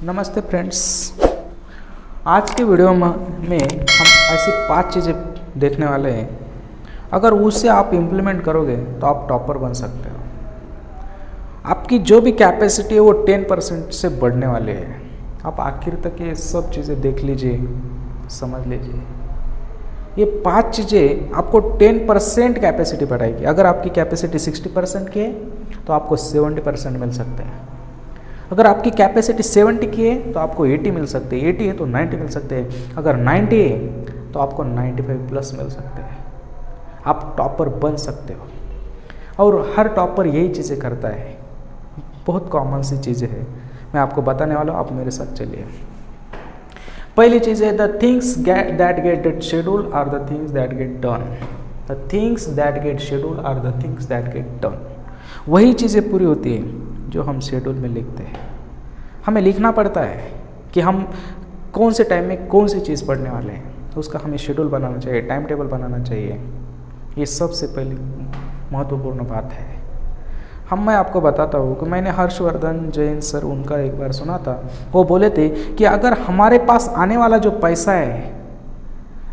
नमस्ते फ्रेंड्स। आज के वीडियो में हम ऐसी 5 चीज़ें देखने वाले हैं। अगर उससे आप इम्प्लीमेंट करोगे तो आप टॉपर बन सकते हो। आपकी जो भी कैपेसिटी है वो 10% से बढ़ने वाली है। आप आखिर तक ये सब चीज़ें देख लीजिए, समझ लीजिए। ये 5 चीज़ें आपको 10% कैपेसिटी बढ़ाएगी। अगर आपकी कैपेसिटी 60% की है तो आपको 70% मिल सकते हैं। अगर आपकी कैपेसिटी 70 की है तो आपको 80 मिल सकते हैं, 80 है तो 90 मिल सकते हैं, अगर 90 है तो आपको 95 प्लस मिल सकते हैं। आप टॉपर बन सकते हो और हर टॉपर यही चीज़ें करता है। बहुत कॉमन सी चीज़ें हैं, मैं आपको बताने वाला हूँ, आप मेरे साथ चलिए। पहली चीज़ है the things that get schedule are the things that get done. The things that get schedule are the things that get done. वही चीज़ें पूरी होती हैं जो हम शेड्यूल में लिखते हैं। हमें लिखना पड़ता है कि हम कौन से टाइम में कौन सी चीज़ पढ़ने वाले हैं, उसका हमें शेड्यूल बनाना चाहिए, टाइम टेबल बनाना चाहिए। ये सबसे पहली महत्वपूर्ण बात है। मैं आपको बताता हूँ कि मैंने हर्षवर्धन जैन सर उनका एक बार सुना था। वो बोले थे कि अगर हमारे पास आने वाला जो पैसा है,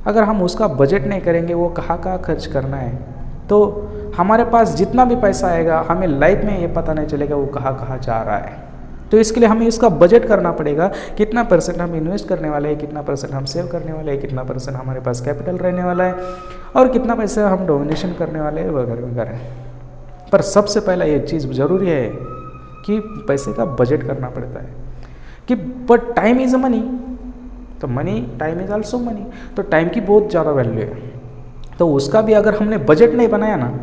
अगर हम उसका बजट नहीं करेंगे वो कहाँ खर्च करना है, तो हमारे पास जितना भी पैसा आएगा हमें लाइफ में ये पता नहीं चलेगा वो कहाँ जा रहा है। तो इसके लिए हमें इसका बजट करना पड़ेगा, कितना परसेंट हम इन्वेस्ट करने वाले हैं, कितना परसेंट हम सेव करने वाले हैं, कितना परसेंट हमारे पास कैपिटल रहने वाला है और कितना पैसा हम डोनेशन करने वाले हैं वगैरह वगैरह। पर सबसे पहला ये चीज़ ज़रूरी है कि पैसे का बजट करना पड़ता है कि but time is a money, तो money time is also money. तो टाइम की बहुत ज़्यादा वैल्यू है, तो उसका भी अगर हमने बजट नहीं बनाया ना,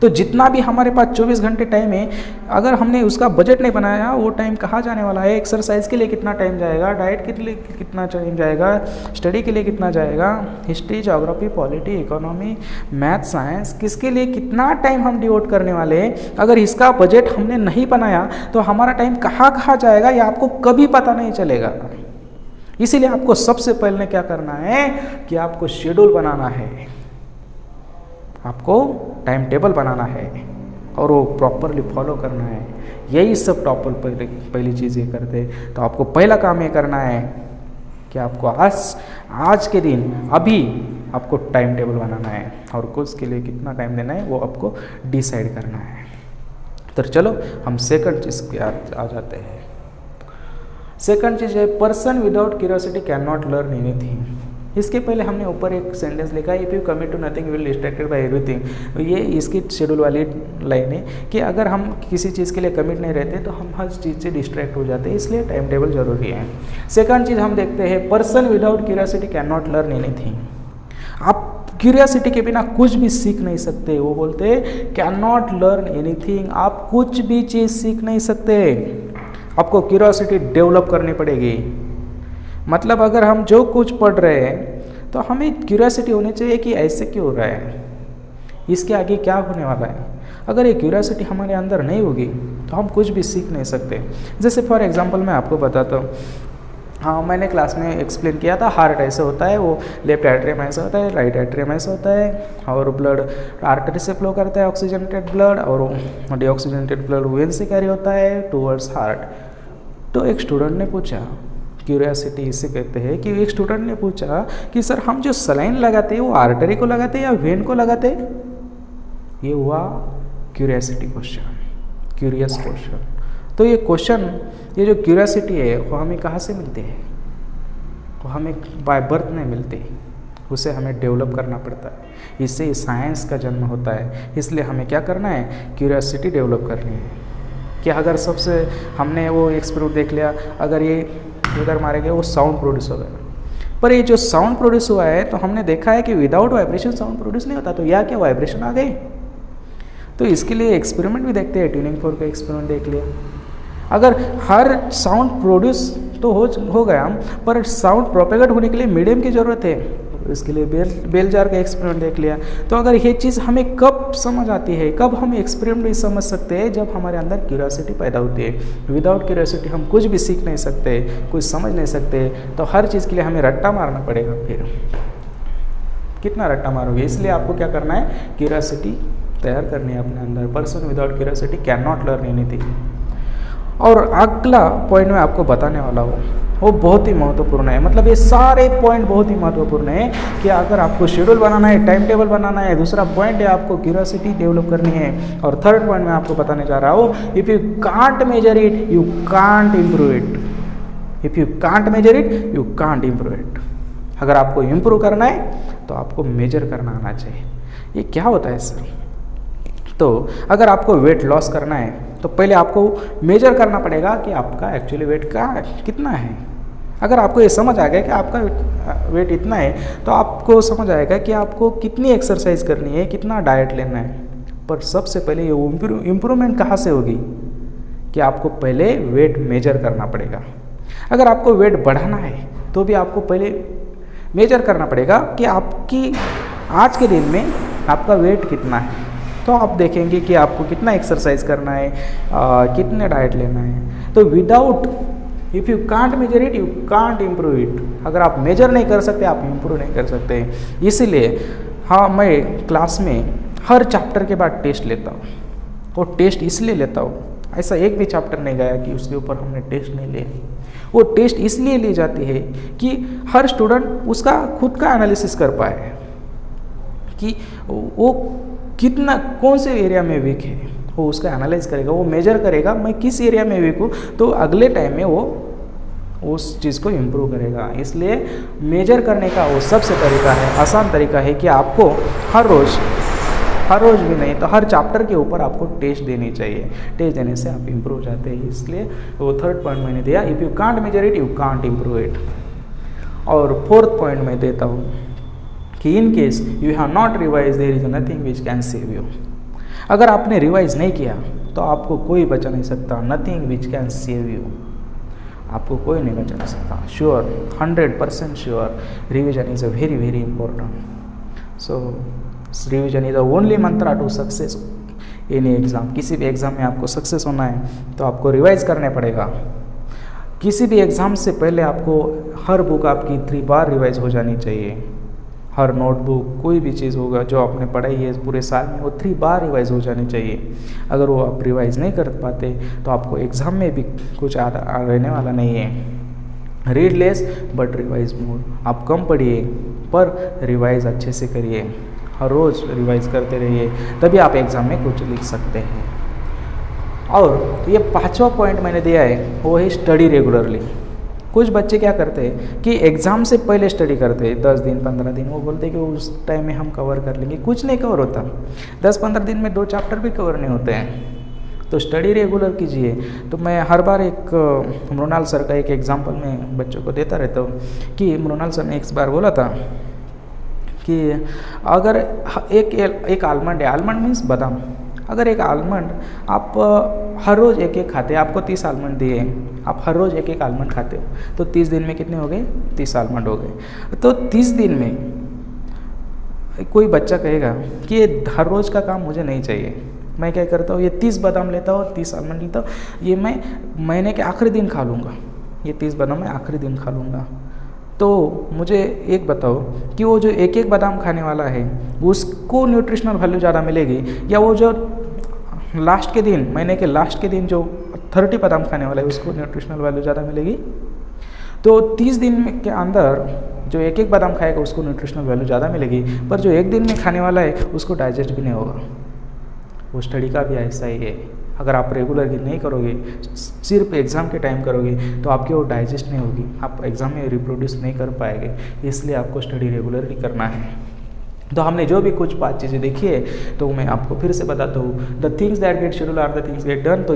तो जितना भी हमारे पास 24 घंटे टाइम है, अगर हमने उसका बजट नहीं बनाया, वो टाइम कहाँ जाने वाला है, एक्सरसाइज के लिए कितना टाइम जाएगा, डाइट के लिए कितना टाइम जाएगा, स्टडी के लिए कितना जाएगा, history, geography, polity, economy, math, science, किसके लिए कितना टाइम हम डिवोट करने वाले हैं। अगर इसका बजट हमने नहीं बनाया तो हमारा टाइम कहाँ जाएगा ये आपको कभी पता नहीं चलेगा। इसीलिए आपको सबसे पहले क्या करना है कि आपको शेड्यूल बनाना है, आपको टाइम टेबल बनाना है और वो प्रॉपरली फॉलो करना है। यही सब टॉपर पहली चीज़ ये करते हैं। तो आपको पहला काम ये करना है कि आपको आज के दिन अभी आपको टाइम टेबल बनाना है और उसके लिए कितना टाइम देना है वो आपको डिसाइड करना है। तो चलो हम सेकंड चीज़ पे आ जाते हैं। सेकंड चीज़ है person without curiosity can not learn anything. इसके पहले हमने ऊपर एक सेंटेंस लिखा है, if you commit to nothing will distracted by everything. ये इसकी शेड्यूल वाली लाइन है कि अगर हम किसी चीज़ के लिए कमिट नहीं रहते तो हम हर चीज़ से डिस्ट्रैक्ट हो जाते हैं, इसलिए टाइम टेबल जरूरी है। सेकंड चीज़ हम देखते हैं person without curiosity can not learn anything. आप क्यूरियोसिटी के बिना कुछ भी सीख नहीं सकते। वो बोलते हैं कैन नॉट लर्न एनीथिंग, आप कुछ भी चीज़ सीख नहीं सकते। आपको क्यूरियोसिटी डेवलप करनी पड़ेगी। मतलब अगर हम जो कुछ पढ़ रहे हैं तो हमें क्यूरियोसिटी होनी चाहिए कि ऐसे क्यों हो रहा है, इसके आगे क्या होने वाला है। अगर ये क्यूरियोसिटी हमारे अंदर नहीं होगी तो हम कुछ भी सीख नहीं सकते। जैसे फॉर एग्जांपल मैं आपको बताता हूँ, हाँ मैंने क्लास में एक्सप्लेन किया था, हार्ट ऐसे होता है, वो लेफ्ट एट्रियम ऐसा होता है, राइट एट्रियम ऐसा होता है और ब्लड आर्टरी से फ्लो करता है ऑक्सीजनेटेड ब्लड, और डीऑक्सीजनेटेड ब्लड वेन से कैरी होता है टूवर्ड्स हार्ट। तो एक स्टूडेंट ने पूछा, क्यूरियोसिटी इसे कहते हैं कि एक स्टूडेंट ने पूछा कि सर हम जो सलाइन लगाते हैं वो आर्टरी को लगाते हैं या वेन को लगाते हैं। ये हुआ क्यूरियोसिटी क्वेश्चन, क्यूरियस क्वेश्चन। तो ये क्वेश्चन, ये जो क्यूरियोसिटी है वो हमें कहाँ से मिलती है, वो हमें बाय बर्थ नहीं मिलती, उसे हमें डेवलप करना पड़ता है। इससे साइंस का जन्म होता है। इसलिए हमें क्या करना है, क्यूरियोसिटी डेवलप करनी है। कि अगर सबसे हमने वो एक्सपेरिमेंट देख लिया, अगर ये इधर मारेंगे वो साउंड प्रोड्यूस होगा, पर ये जो साउंड प्रोड्यूस हुआ है तो हमने देखा है कि विदाउट वाइब्रेशन साउंड प्रोड्यूस नहीं होता। तो यह क्या वाइब्रेशन आ गई। तो इसके लिए एक्सपेरिमेंट भी देखते हैं, ट्यूनिंग फोर्क का एक्सपेरिमेंट देख लिया। अगर हर साउंड प्रोड्यूस तो हो गया, पर साउंड प्रोपेगेट होने के लिए मीडियम की ज़रूरत है। इसके लिए बेल जार का एक्सपेरिमेंट देख लिया। तो अगर ये चीज़ हमें कब समझ आती है, कब हम एक्सपेरिमेंट भी समझ सकते हैं, जब हमारे अंदर क्यूरियोसिटी पैदा होती है। विदाउट क्यूरियोसिटी हम कुछ भी सीख नहीं सकते, कुछ समझ नहीं सकते। तो हर चीज़ के लिए हमें रट्टा मारना पड़ेगा। फिर कितना रट्टा मारोगे। इसलिए आपको क्या करना है, क्यूरियोसिटी तैयार करनी है अपने अंदर। Person without curiosity can not learn anything. और अगला पॉइंट मैं आपको बताने वाला हूँ वो बहुत ही महत्वपूर्ण है। मतलब ये सारे पॉइंट बहुत ही महत्वपूर्ण है कि अगर आपको शेड्यूल बनाना है, टाइम टेबल बनाना है। दूसरा पॉइंट है आपको क्यूरियोसिटी डेवलप करनी है। और थर्ड पॉइंट मैं आपको बताने जा रहा हूँ, if you can't measure it you can't improve it. If you can't measure it you can't improve it. अगर आपको इम्प्रूव करना है तो आपको मेजर करना आना चाहिए। ये क्या होता है सर? तो अगर आपको वेट लॉस करना है तो पहले आपको मेजर करना पड़ेगा कि आपका एक्चुअली वेट का कितना है। अगर आपको ये समझ आ गया कि आपका वेट इतना है तो आपको समझ आएगा कि आपको कितनी एक्सरसाइज करनी है, कितना डाइट लेना है। पर सबसे पहले ये इम्प्रूवमेंट कहाँ से होगी कि आपको पहले वेट मेजर करना पड़ेगा। अगर आपको वेट बढ़ाना है तो भी आपको पहले मेजर करना पड़ेगा कि आपकी आज के दिन में आपका वेट कितना है। तो आप देखेंगे कि आपको कितना एक्सरसाइज करना है, कितने डाइट लेना है। तो without if you can't measure it you can't improve it. अगर आप मेजर नहीं कर सकते आप इम्प्रूव नहीं कर सकते। इसीलिए हाँ, मैं क्लास में हर चैप्टर के बाद टेस्ट लेता हूँ। वो टेस्ट इसलिए लेता हूँ, ऐसा एक भी चैप्टर नहीं गया कि उसके ऊपर हमने टेस्ट नहीं लिए। वो टेस्ट इसलिए ली जाती है कि हर स्टूडेंट उसका खुद का एनालिसिस कर पाए कि वो कितना कौन से एरिया में वीक है। वो उसका एनालाइज करेगा, वो मेजर करेगा मैं किस एरिया में वीक हूँ, तो अगले टाइम में वो उस चीज़ को इम्प्रूव करेगा। इसलिए मेजर करने का वो सबसे तरीका है, आसान तरीका है कि आपको हर रोज़ भी नहीं तो हर चैप्टर के ऊपर आपको टेस्ट देनी चाहिए। टेस्ट देने से आप इम्प्रूव जाते हैं। इसलिए वो थर्ड पॉइंट मैंने दिया, if you can't measure it you can't improve it. और फोर्थ पॉइंट मैं देता हूँ कि in case you have not revise there is nothing which can save you. अगर आपने रिवाइज नहीं किया तो आपको कोई बचा नहीं सकता। Nothing which can save you, आपको कोई नहीं बचा सकता। Sure, 100% sure, revision is a very very important. So revision is the only mantra to success in exam. किसी भी एग्ज़ाम में आपको सक्सेस होना है तो आपको रिवाइज करने पड़ेगा। किसी भी एग्ज़ाम से पहले आपको हर बुक आपकी 3 बार रिवाइज हो जानी चाहिए। हर नोटबुक, कोई भी चीज़ होगा जो आपने पढ़ाई है पूरे साल में, वो 3 बार रिवाइज हो जानी चाहिए। अगर वो आप रिवाइज नहीं कर पाते तो आपको एग्ज़ाम में भी कुछ रहने वाला नहीं है। रीड लेस बट रिवाइज मोर। आप कम पढ़िए पर रिवाइज अच्छे से करिए। हर रोज़ रिवाइज करते रहिए, तभी आप एग्ज़ाम में कुछ लिख सकते हैं। और ये 5वां पॉइंट मैंने दिया है वो है स्टडी रेगुलरली। कुछ बच्चे क्या करते हैं कि एग्ज़ाम से पहले स्टडी करते हैं 10 दिन 15 दिन। वो बोलते हैं कि उस टाइम में हम कवर कर लेंगे। कुछ नहीं कवर होता। 10-15 दिन में 2 चैप्टर भी कवर नहीं होते हैं। तो स्टडी रेगुलर कीजिए। तो मैं हर बार एक मृणाल सर का एक एग्जाम्पल मैं बच्चों को देता रहता हूँ कि मृणाल सर ने एक बार बोला था कि अगर एक आलमंड है, आलमंड मीन्स बादाम। अगर एक आलमंड आप हर रोज़ एक एक खाते हैं, आपको 30 आलमंड दिए, आप हर रोज़ एक एक आलमंड खाते हो तो 30 दिन में कितने हो गए? 30 आलमंड हो गए। तो 30 दिन में कोई बच्चा कहेगा कि ये हर रोज़ का काम मुझे नहीं चाहिए। मैं क्या करता हूँ, ये 30 बादाम लेता हूँ, 30 आलमंड लेता हूँ, ये मैं महीने के आखिरी दिन खा लूँगा। ये 30 बादाम मैं आखिरी दिन खा लूँगा। तो मुझे एक बताओ कि वो जो एक एक बादाम खाने वाला है उसको न्यूट्रिशनल वैल्यू ज़्यादा मिलेगी या वो जो लास्ट के दिन, महीने के लास्ट के दिन जो 30 बादाम खाने वाला है उसको न्यूट्रिशनल वैल्यू ज़्यादा मिलेगी? तो 30 दिन के अंदर जो एक एक बादाम खाएगा उसको न्यूट्रिशनल वैल्यू ज़्यादा मिलेगी, पर जो एक दिन में खाने वाला है उसको डाइजेस्ट भी नहीं होगा। वो स्टडी का भी ऐसा ही है। अगर आप रेगुलर नहीं करोगे, सिर्फ एग्ज़ाम के टाइम करोगे तो आपकी वो डाइजेस्ट नहीं होगी, आप एग्ज़ाम में रिप्रोड्यूस नहीं कर पाएंगे। इसलिए आपको स्टडी रेगुलरली करना है। तो हमने जो भी कुछ 5 चीज़ें देखी है तो मैं आपको फिर से बताता हूँ। The things that get schedule are the things get done. तो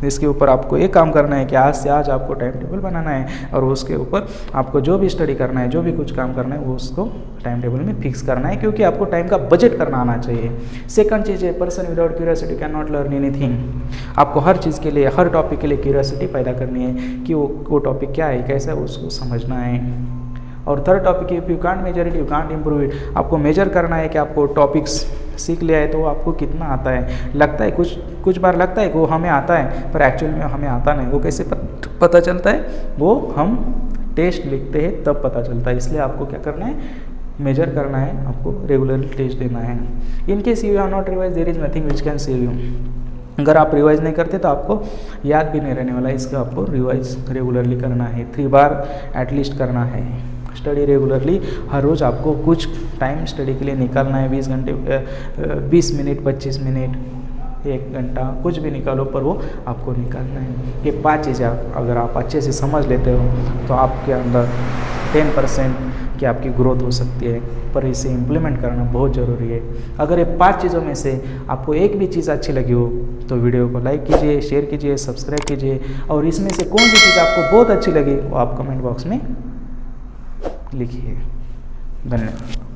इसके ऊपर आपको एक काम करना है कि आज से आज आपको टाइम टेबल बनाना है और उसके ऊपर आपको जो भी स्टडी करना है, जो भी कुछ काम करना है वो उसको टाइम टेबल में फिक्स करना है, क्योंकि आपको टाइम का बजट करना आना चाहिए। सेकंड चीज़ है, person without curiosity can not learn anything. आपको हर चीज़ के लिए, हर टॉपिक के लिए क्यूरियोसिटी पैदा करनी है कि वो टॉपिक क्या है, कैसा है, उसको समझना है। और थर्ड टॉपिक है, if you can't measure it you can't improve it. आपको मेजर करना है कि आपको टॉपिक्स सीख लिया है तो आपको कितना आता है। लगता है कुछ बार लगता है कि वो हमें आता है, पर एक्चुअल में हमें आता नहीं। वो कैसे पता चलता है? वो हम टेस्ट लिखते हैं तब पता चलता है। इसलिए आपको क्या करना है, मेजर करना है, आपको रेगुलरली टेस्ट देना है। In case you have not revise there is nothing which can save you. अगर आप रिवाइज नहीं करते तो आपको याद भी नहीं रहने वाला है। इसका आपको रिवाइज रेगुलरली करना है, 3 बार एटलीस्ट करना है। स्टडी रेगुलरली, हर रोज़ आपको कुछ टाइम स्टडी के लिए निकालना है। 20 घंटे 20 मिनट, 25 मिनट, 1 घंटा, कुछ भी निकालो, पर वो आपको निकालना है। ये 5 चीज़ें अगर आप अच्छे से समझ लेते हो तो आपके अंदर 10% की आपकी ग्रोथ हो सकती है, पर इसे इम्प्लीमेंट करना बहुत ज़रूरी है। अगर ये 5 चीज़ों में से आपको एक भी चीज़ अच्छी लगी हो तो वीडियो को लाइक कीजिए, शेयर कीजिए, सब्सक्राइब कीजिए, और इसमें से कौन सी चीज़ आपको बहुत अच्छी लगी वो आप कमेंट बॉक्स में लिखिए। धन्यवाद।